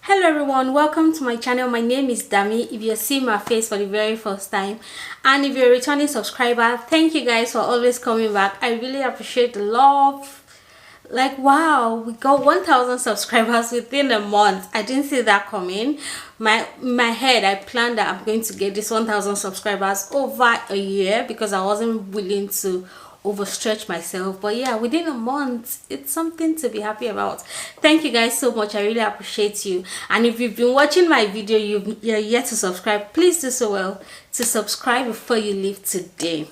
Hello everyone, welcome to my channel. My name is Dami. If you're seeing my face for the very first time, and if you're a returning subscriber, thank you guys for always coming back. I really appreciate the love. Like, wow, we got 1,000 subscribers within a month. I didn't see that coming. My head, I planned that I'm going to get this 1,000 subscribers over a year because I wasn't willing to overstretch myself. But yeah, within a month, it's something to be happy about. Thank you guys so much. I really appreciate you. And if you've been watching my video, you're yet to subscribe, please do so well to subscribe before you leave today.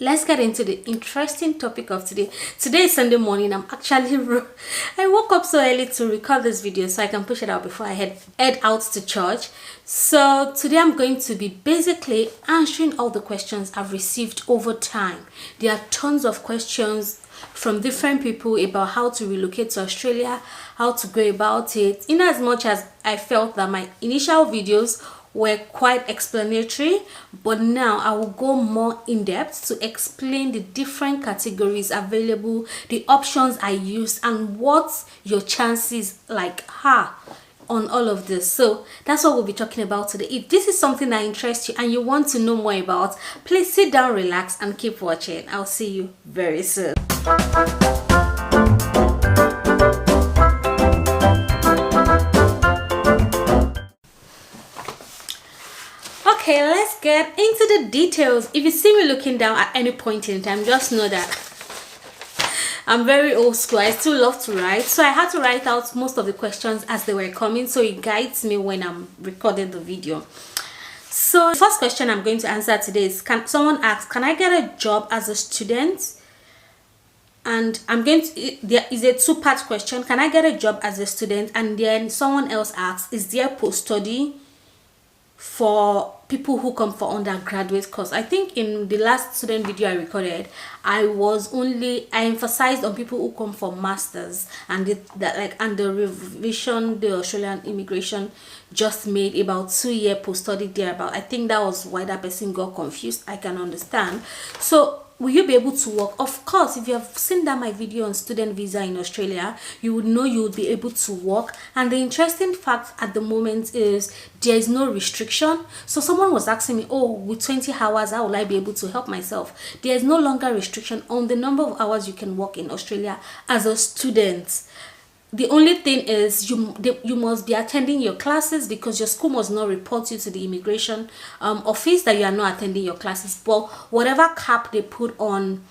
Let's get into the interesting topic of today. Today is Sunday morning. I woke up so early to record this video so I can push it out before I head out to church. So today I'm going to be basically answering all the questions I've received over time. There are tons of questions from different people about how to relocate to Australia, how to go about it. In as much as I felt that my initial videos were quite explanatory, but now I will go more in depth to explain the different categories available, the options I use, and what your chances are on all of this. So that's what we'll be talking about today. If this is something that interests you and you want to know more about, please sit down, relax, and keep watching. I'll see you very soon. Okay, let's get into the details. If you see me looking down at any point in time, just know that I'm very old school. I still love to write, so I had to write out most of the questions as they were coming, so it guides me when I'm recording the video. So the first question I'm going to answer today is, someone asked, can I get a job as a student? And there is a two-part question. Can I get a job as a student? And then someone else asks, is there post-study for people who come for undergraduate course? I think in the last student video I recorded, I emphasized on people who come for masters, and the revision the Australian immigration just made about 2-year post-study thereabout. I think that was why that person got confused. I can understand. So will you be able to work? Of course, if you have seen that my video on student visa in Australia, you would know you would be able to work. And the interesting fact at the moment is there is no restriction. So someone was asking me, oh, with 20 hours, how will I be able to help myself? There is no longer restriction on the number of hours you can work in Australia as a student. The only thing is you must be attending your classes, because your school must not report you to the immigration office that you are not attending your classes. But whatever cap they put on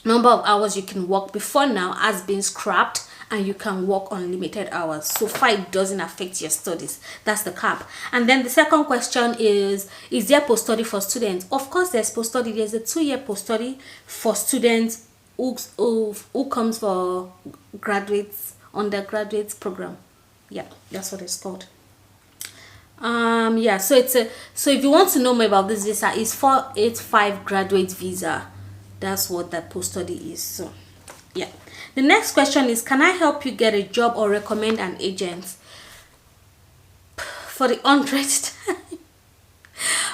number of hours you can work before now has been scrapped, and you can work unlimited hours. So far it doesn't affect your studies. That's the cap. And then the second question is there post-study for students? Of course there's post-study. There's a 2-year post-study for students who comes for undergraduate program. Yeah, that's what it's called. Yeah, so if you want to know more about this visa, it's 485 graduate visa. That's what that post-study is. So yeah, the next question is, can I help you get a job or recommend an agent? For the 100th time.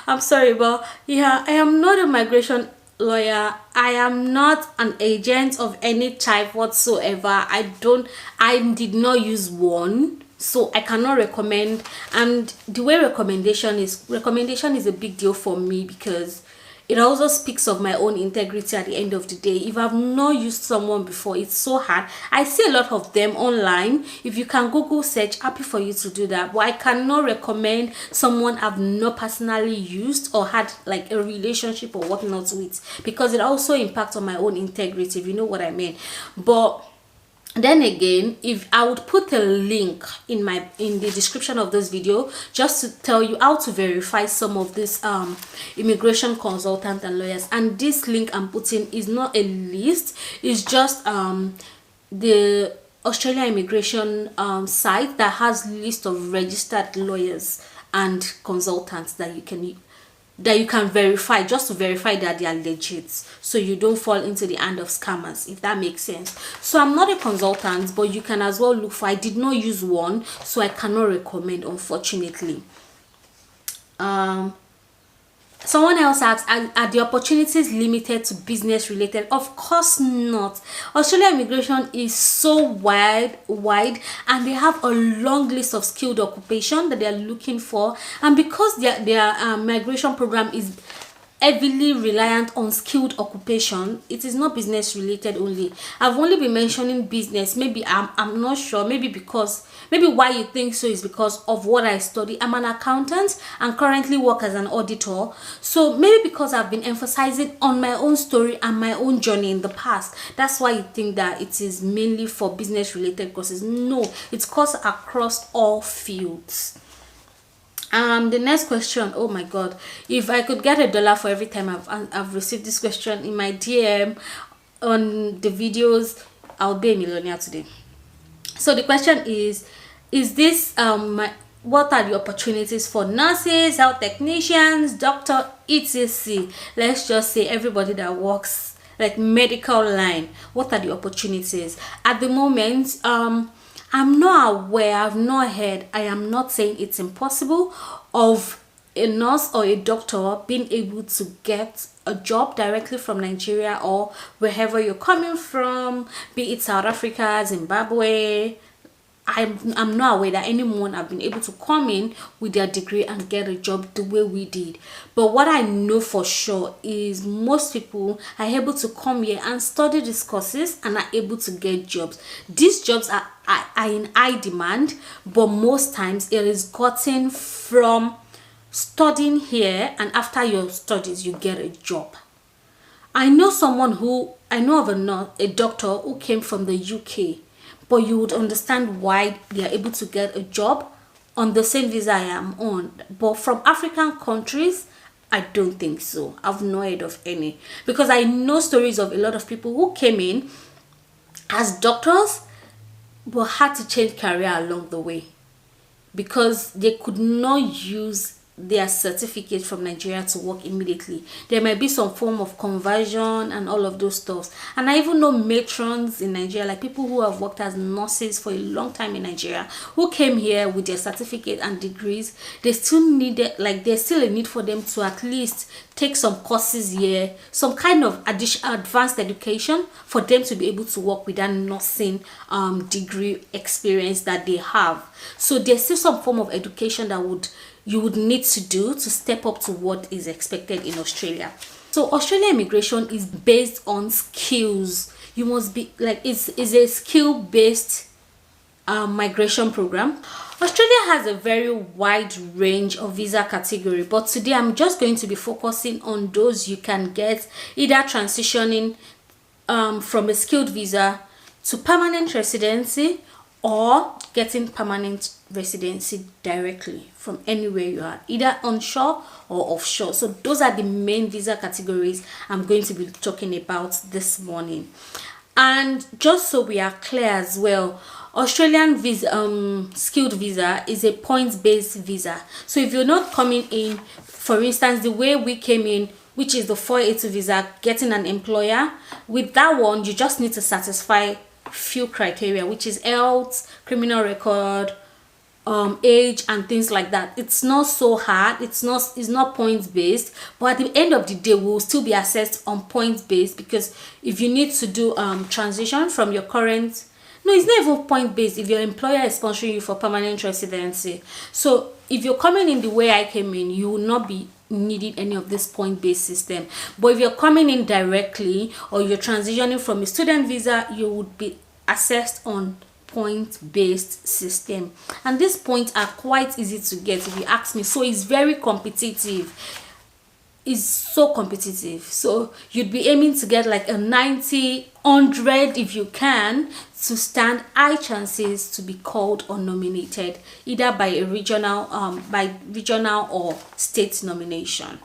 I'm sorry, but yeah, I am not a migration lawyer. I am not an agent of any type whatsoever. I did not use one, so I cannot recommend. And the way recommendation is a big deal for me, because it also speaks of my own integrity at the end of the day. If I've not used someone before, it's so hard. I see a lot of them online. If you can Google search, happy for you to do that. But I cannot recommend someone I've not personally used or had like a relationship or whatnot with, because it also impacts on my own integrity, if you know what I mean. But then again, if I would put a link in the description of this video just to tell you how to verify some of this immigration consultant and lawyers. And this link I'm putting is not a list, it's just the Australia immigration site that has list of registered lawyers and consultants that you can verify, just to verify that they are legit, so you don't fall into the hand of scammers, if that makes sense. So I'm not a consultant, but you can as well look for. I did not use one, so I cannot recommend, unfortunately. Someone else asks, are the opportunities limited to business related? Of course not. Australian immigration is so wide, and they have a long list of skilled occupation that they are looking for. And because their migration program is heavily reliant on skilled occupation, it is not business related only. I've only been mentioning business. Maybe I'm not sure. Maybe why you think so is because of what I study. I'm an accountant and currently work as an auditor. So maybe because I've been emphasizing on my own story and my own journey in the past, that's why you think that it is mainly for business related courses. No, it's course across all fields. The next question, oh my god, if I could get $1 for every time I've received this question in my DM on the videos, I'll be a millionaire today. So the question is this what are the opportunities for nurses, health technicians, doctor, etc.? Let's just say everybody that works like medical line. What are the opportunities at the moment? I'm not aware, I've not heard, I am not saying it's impossible, of a nurse or a doctor being able to get a job directly from Nigeria or wherever you're coming from, be it South Africa, Zimbabwe. I'm not aware that anyone have been able to come in with their degree and get a job the way we did. But what I know for sure is most people are able to come here and study these courses and are able to get jobs. These jobs are in high demand, but most times it is gotten from studying here, and after your studies you get a job. I know of a doctor who came from the UK, but you would understand why they are able to get a job on the same visa I am on. But from African countries, I don't think so. I've no heard of any, because I know stories of a lot of people who came in as doctors but had to change career along the way because they could not use their certificate from Nigeria to work immediately. There might be some form of conversion and all of those stuff. And I even know matrons in Nigeria, like people who have worked as nurses for a long time in Nigeria, who came here with their certificate and degrees. They still needed, like there's still a need for them to at least take some courses here, some kind of advanced education for them to be able to work with that nursing degree experience that they have. So there's still some form of education that you would need to do to step up to what is expected in Australia. So Australian immigration is based on skills. You must be like, it's a skill-based migration program. Australia has a very wide range of visa category, but today I'm just going to be focusing on those you can get either transitioning from a skilled visa to permanent residency, or getting permanent residency directly from anywhere you are, either onshore or offshore. So those are the main visa categories I'm going to be talking about this morning. And just so we are clear as well, Australian visa, skilled visa is a points-based visa. So if you're not coming in, for instance, the way we came in, which is the 482 visa, getting an employer, with that one, you just need to satisfy few criteria, which is health, criminal record, age, and things like that. It's not so hard. It's not points based, but at the end of the day, we will still be assessed on points based, because if you need to do transition from your current, no, it's not even point based if your employer is sponsoring you for permanent residency. So if you're coming in the way I came in, you will not be needing any of this point-based system. But if you're coming in directly, or you're transitioning from a student visa, you would be assessed on point-based system, and these points are quite easy to get if you ask me. So it's very competitive. Is so competitive, so you'd be aiming to get like a 90, 100 if you can, to stand high chances to be called or nominated either by a regional or state nomination.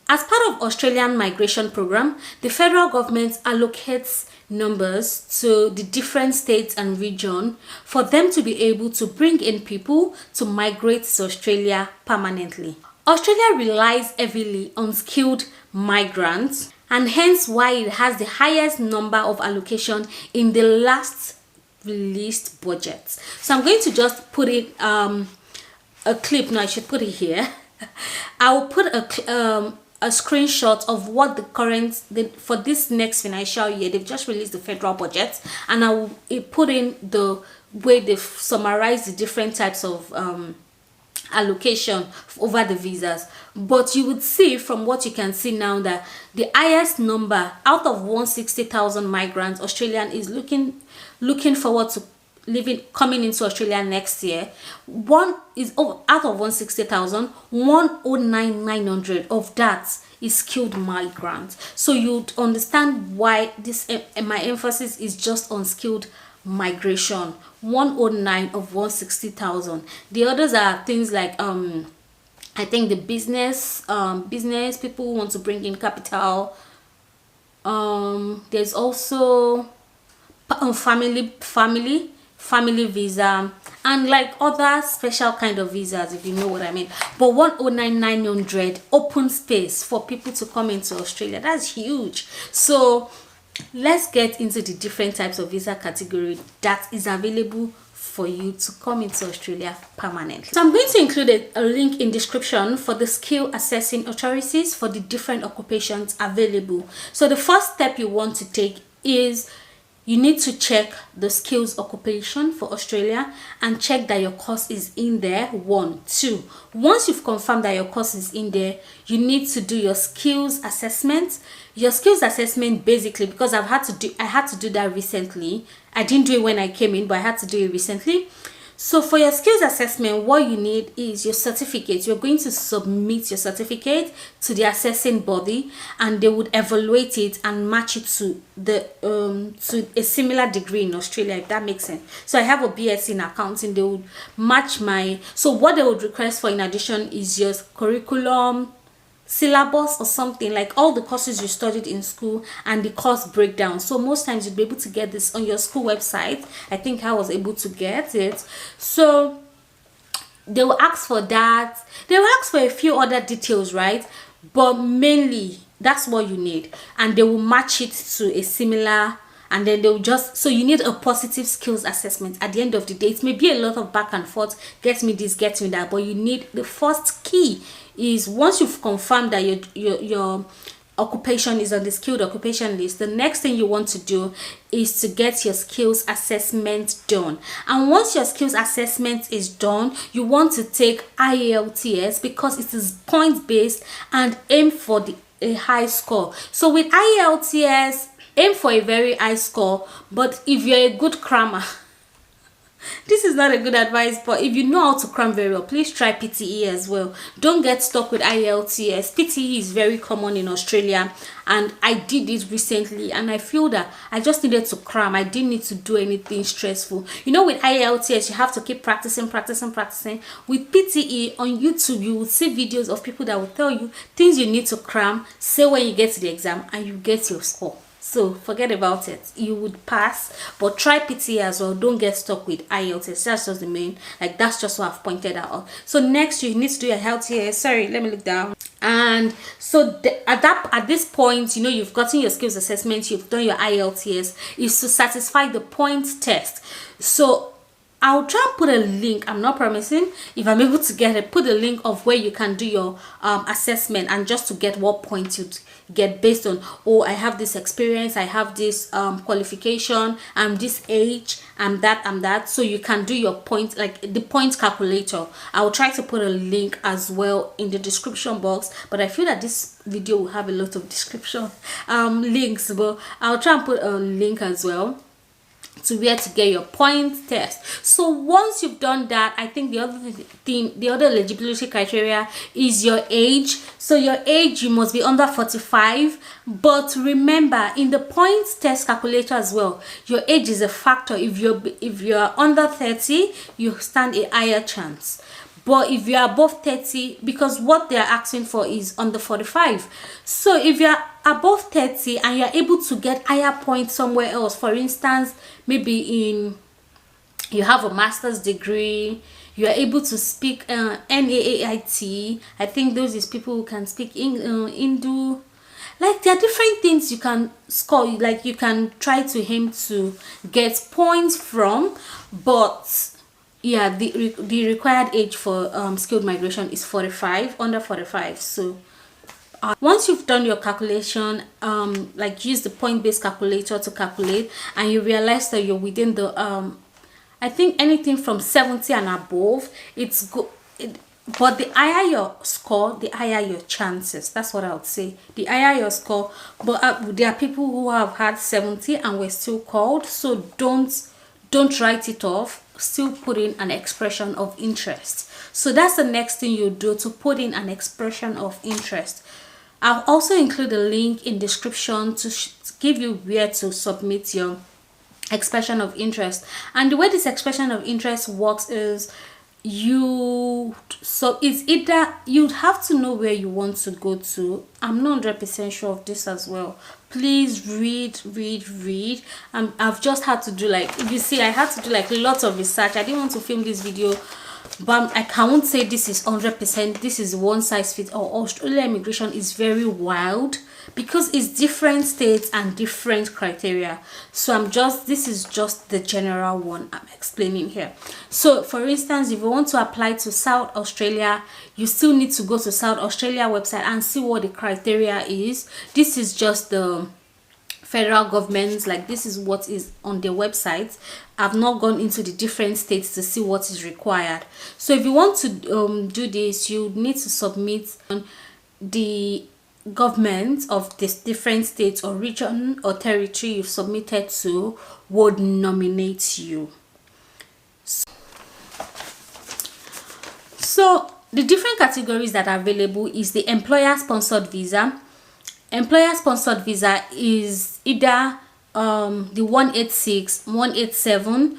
As part of Australian migration program, the federal government allocates numbers to the different states and region for them to be able to bring in people to migrate to Australia permanently. Australia relies heavily on skilled migrants, and hence why it has the highest number of allocation in the last released budget. So I'm going to just put it a clip. Now I should put it here. I will put a screenshot of what for this next financial year. They've just released the federal budget, and I will put in the way they've summarized the different types of allocation over the visas. But you would see from what you can see now that the highest number out of 160,000 migrants Australian is looking forward to coming into Australia next year. One is out of 160,000, 109,900 of that is skilled migrants. So you'd understand why this my emphasis is just on skilled migration. 109 of 160,000. The others are things like I think the business people who want to bring in capital. There's also family visa, and like other special kind of visas, if you know what I mean. But 109,900 open space for people to come into Australia, that's huge. So let's get into the different types of visa category that is available for you to come into Australia permanently. So I'm going to include a link in description for the skill assessing authorities for the different occupations available. So the first step you want to take is you need to check the skills occupation for Australia and check that your course is in there. 1, 2. Once you've confirmed that your course is in there, you need to do your skills assessment. Your skills assessment, basically, because I had to do that recently. I didn't do it when I came in, but I had to do it recently. So for your skills assessment, what you need is your certificate. You're going to submit your certificate to the assessing body, and they would evaluate it and match it to to a similar degree in Australia, if that makes sense. So I have a BS in accounting. They would match so what they would request for in addition is your curriculum, syllabus, or something like all the courses you studied in school and the course breakdown. So most times you'll be able to get this on your school website. I think I was able to get it. So they will ask for that. They will ask for a few other details, right? But mainly that's what you need, and they will match it to a similar. And then they'll so you need a positive skills assessment. At the end of the day, it may be a lot of back and forth, get me this, get me that, but you need, the first key is, once you've confirmed that your occupation is on the skilled occupation list, the next thing you want to do is to get your skills assessment done. And once your skills assessment is done, you want to take IELTS, because it is point based and aim for a high score. So with IELTS, aim for a very high score. But if you're a good crammer, this is not a good advice, but if you know how to cram very well, please try PTE as well. Don't get stuck with IELTS. PTE is very common in Australia, and I did it recently, and I feel that I just needed to cram. I didn't need to do anything stressful. You know, with IELTS, you have to keep practicing. With PTE on YouTube, you will see videos of people that will tell you things you need to cram, say when you get to the exam, and you get your score. So forget about it, you would pass. But try PTE as well. Don't get stuck with IELTS. That's just the main, like, that's just what I've pointed out. So next you need to do your health here. Sorry, let me look down. And so at this point, you know, you've gotten your skills assessment, you've done your IELTS, is to satisfy the point test. So I'll try and put a link. I'm not promising. If I'm able to get it, put a link of where you can do your assessment, and just to get what points you'd get based on, oh, I have this experience, I have this qualification, I'm this age, I'm that. So you can do your point, like the point calculator. I'll try to put a link as well in the description box, but I feel that this video will have a lot of description links, but I'll try and put a link as well to where to get your point test. So once you've done that, I think the other eligibility criteria is your age. So your age, you must be under 45. But remember, in the points test calculator as well, your age is a factor. If you're under 30, you stand a higher chance. But if you're above 30, because what they're asking for is under 45. So if you're above 30 and you're able to get higher points somewhere else, for instance, maybe you have a master's degree, you are able to speak NAAIT. I think those is people who can speak Hindu. Like, there are different things you can score, like you can try to aim to get points from, but yeah, the required age for skilled migration is 45, under 45. So once you've done your calculation, like use the point-based calculator to calculate, and you realize that you're within the I think anything from 70 and above, it's good. But the higher your score, the higher your chances. That's what I would say. The higher your score, but there are people who have had 70 and were still called. So don't write it off. Still put in an expression of interest. So that's the next thing you do, to put in an expression of interest. I'll also include a link in description to give you where to submit your expression of interest. And the way this expression of interest works is it's either you'd have to know where you want to go to. I'm not 100% sure of this as well. Please read. I've just had to do, like, if you see, I had to do like lots of research. I didn't want to film this video, but I can't say this is 100%, this is one size fits all. Australia immigration is very wild because it's different states and different criteria. So this is just the general one I'm explaining here. So for instance, if you want to apply to South Australia, you still need to go to South Australia website and see what the criteria is. This is just the federal governments, like this is what is on their website. I've not gone into the different states to see what is required. So if you want to do this, you need to submit the government of this different states or region or territory you've submitted to would nominate you. So the different categories that are available is the employer sponsored visa. Employer sponsored visa is either the 186, 187.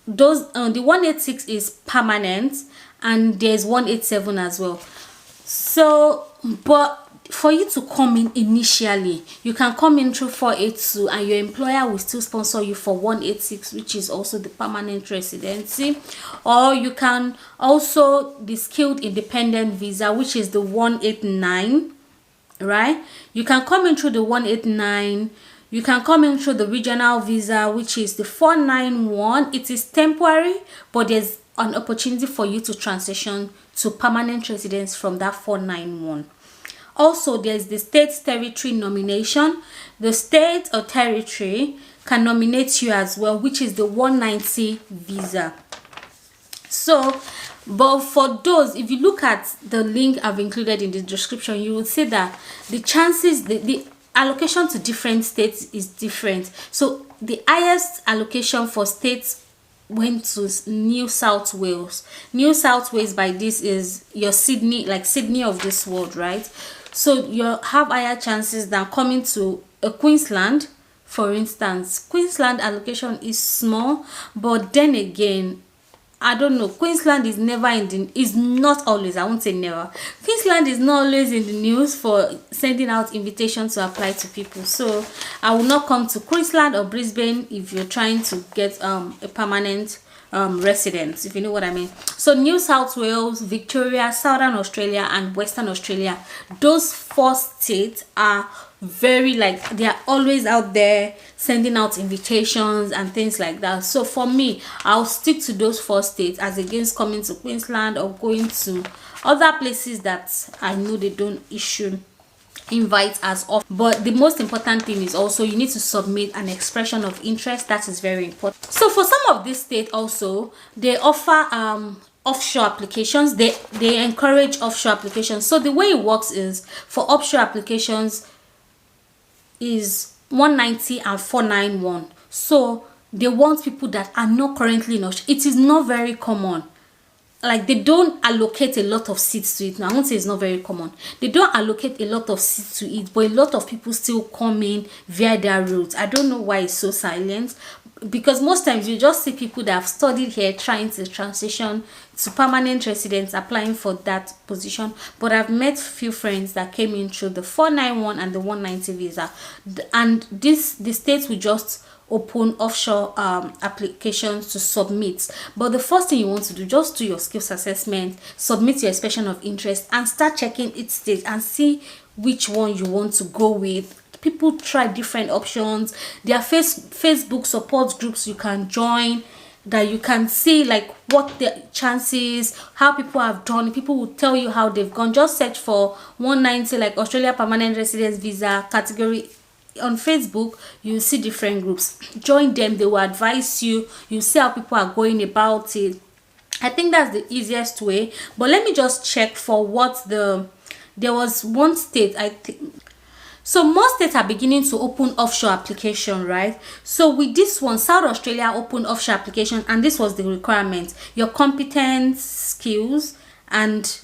Those the 186 is permanent, and there's 187 as well. So, but for you to come in initially, you can come in through 482 and your employer will still sponsor you for 186, which is also the permanent residency. Or you can also the skilled independent visa, which is the 189, right? You can come in through the 189. You can come in through the regional visa, which is the 491. It is temporary, but there's an opportunity for you to transition to permanent residence from that 491. Also, there's the state territory nomination. The state or territory can nominate you as well, which is the 190 visa. So, but for those, if you look at the link I've included in the description, you will see that the chances, the allocation to different states is different. So the highest allocation for states went to New South Wales. New South Wales by this is your Sydney, like Sydney of this world, right? So you have higher chances than coming to a Queensland. For instance, Queensland allocation is small, but then again, I don't know, Queensland is never in the, is not always, I won't say never, Queensland is not always in the news for sending out invitations to apply to people. So I will not come to Queensland or Brisbane if you're trying to get a permanent residence, if you know what I mean. So New South Wales, Victoria, Southern Australia and Western Australia, those 4 states are very, like, they are always out there sending out invitations and things like that. So for me, I'll stick to those 4 states as against coming to Queensland or going to other places that I know they don't issue invites as often. But the most important thing is also you need to submit an expression of interest. That is very important. So for some of these states also, they offer offshore applications. They encourage offshore applications. So the way it works is, for offshore applications is 190 and 491. So they want people that are not currently in Australia. It is not very common. Like, they don't allocate a lot of seats to it. Now, I won't say it's not very common. They don't allocate a lot of seats to it, but a lot of people still come in via their routes. I don't know why it's so silent, because most times you just see people that have studied here trying to transition to permanent residence applying for that position. But I've met few friends that came in through the 491 and the 190 visa, and the states will just open offshore applications to submit. But the first thing you want to do, just do your skills assessment, submit your expression of interest, and start checking each state and see which one you want to go with. People try different options. There are Facebook support groups you can join. that you can see like what the chances, how people have done. People will tell you how they've gone. Just search for 190 like Australia permanent residence visa category on Facebook. You see different groups, join them, they will advise you. You see how people are going about it. I think that's the easiest way. But let me just check for what there was one state, I think. So most states are beginning to open offshore application, right? So with this one, South Australia opened offshore application, and this was the requirement: your competence, skills, and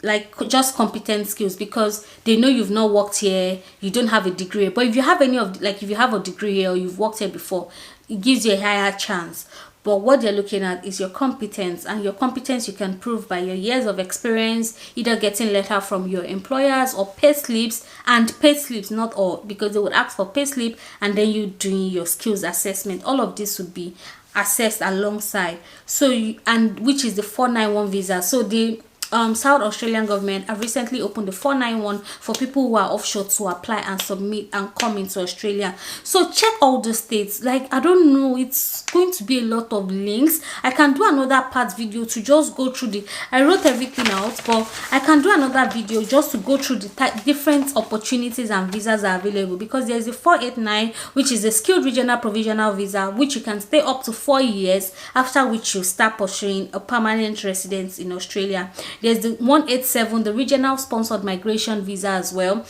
like just competent skills, because they know you've not worked here, you don't have a degree. But if you have any of, like if you have a degree here or you've worked here before, it gives you a higher chance. But what they're looking at is your competence, and your competence you can prove by your years of experience, either getting letter from your employers or pay slips. And pay slips, not all, because they would ask for pay slip and then you doing your skills assessment. All of this would be assessed alongside. So you, and which is the 491 visa. So the South Australian government have recently opened the 491 for people who are offshore to apply and submit and come into Australia. So check all the states. Like, I don't know, it's going to be a lot of links. I can do another part video to just go through the, I wrote everything out, but I can do another video just to go through the different opportunities and visas are available, because there's a 489, which is a skilled regional provisional visa, which you can stay up to 4 years, after which you start pursuing a permanent residence in Australia. There's the 187, the regional sponsored migration visa as well,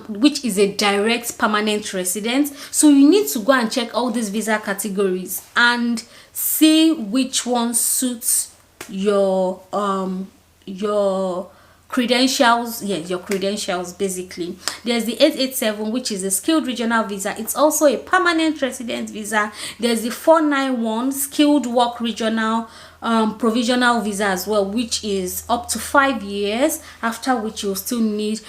which is a direct permanent residence. So you need to go and check all these visa categories and see which one suits your credentials. Yes, your credentials basically. There's the 887, which is a skilled regional visa. It's also a permanent resident visa. There's the 491 skilled work regional provisional visa as well, which is up to 5 years, after which you'll still need.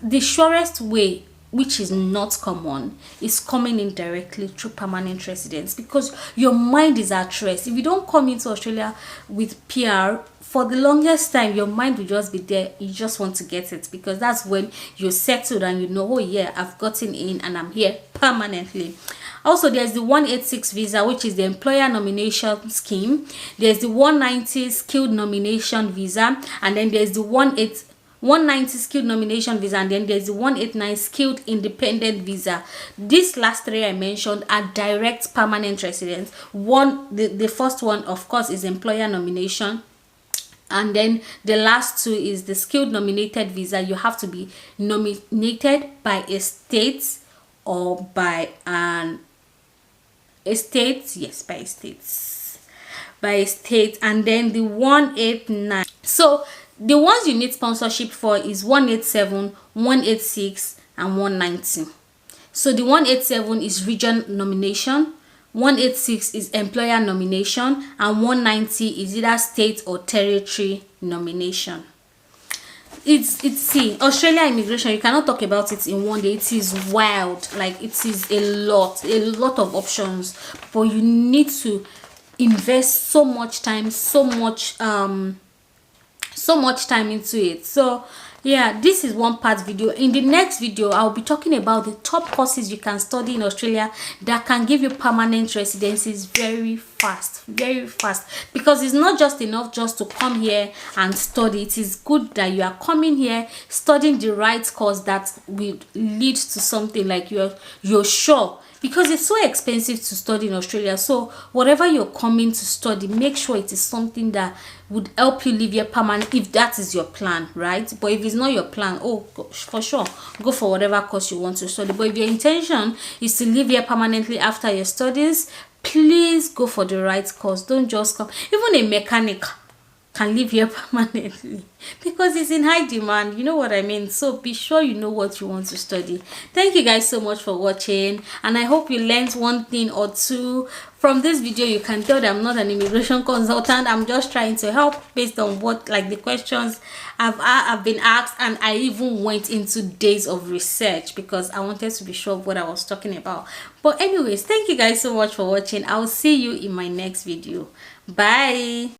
The surest way, which is not common, is coming in directly through permanent residence, because your mind is at rest. If you don't come into Australia with PR, for the longest time your mind will just be there. You just want to get it, because that's when you're settled and you know, oh yeah, I've gotten in and I'm here permanently. Also, there's the 186 visa, which is the employer nomination scheme. There's the 190 skilled nomination visa, and then there's the 190 skilled nomination visa, and then there's the 189 skilled independent visa. These last three I mentioned are direct permanent residents. The first one, of course, is employer nomination, and then the last two is the skilled nominated visa. You have to be nominated by a state or by an estate. Yes, by a state. And then the 189, so the ones you need sponsorship for is 187, 186, and 190. So the 187 is region nomination, 186 is employer nomination, and 190 is either state or territory nomination. It's see, Australia immigration, you cannot talk about it in one day. It is wild. Like, it is a lot of options, but you need to invest so much time, so much time into it. So yeah, this is one part video. In the next video, I'll be talking about the top courses you can study in Australia that can give you permanent residencies very fast, because it's not just enough just to come here and study. It is good that you are coming here studying the right course that will lead to something like you're sure, because it's so expensive to study in Australia. So whatever you're coming to study, make sure it is something that would help you live here permanent, if that is your plan, right? But if it's not your plan, oh gosh, for sure go for whatever course you want to study. But if your intention is to live here permanently after your studies, please go for the right course. Don't just come. Even a mechanic can live here permanently, because it's in high demand, you know what I mean? So be sure you know what you want to study. Thank you guys so much for watching, and I hope you learned one thing or two from this video. You can tell that I'm not an immigration consultant. I'm just trying to help based on what, like, the questions I've been asked, and I even went into days of research because I wanted to be sure of what I was talking about. But anyways, thank you guys so much for watching. I'll see you in my next video. Bye.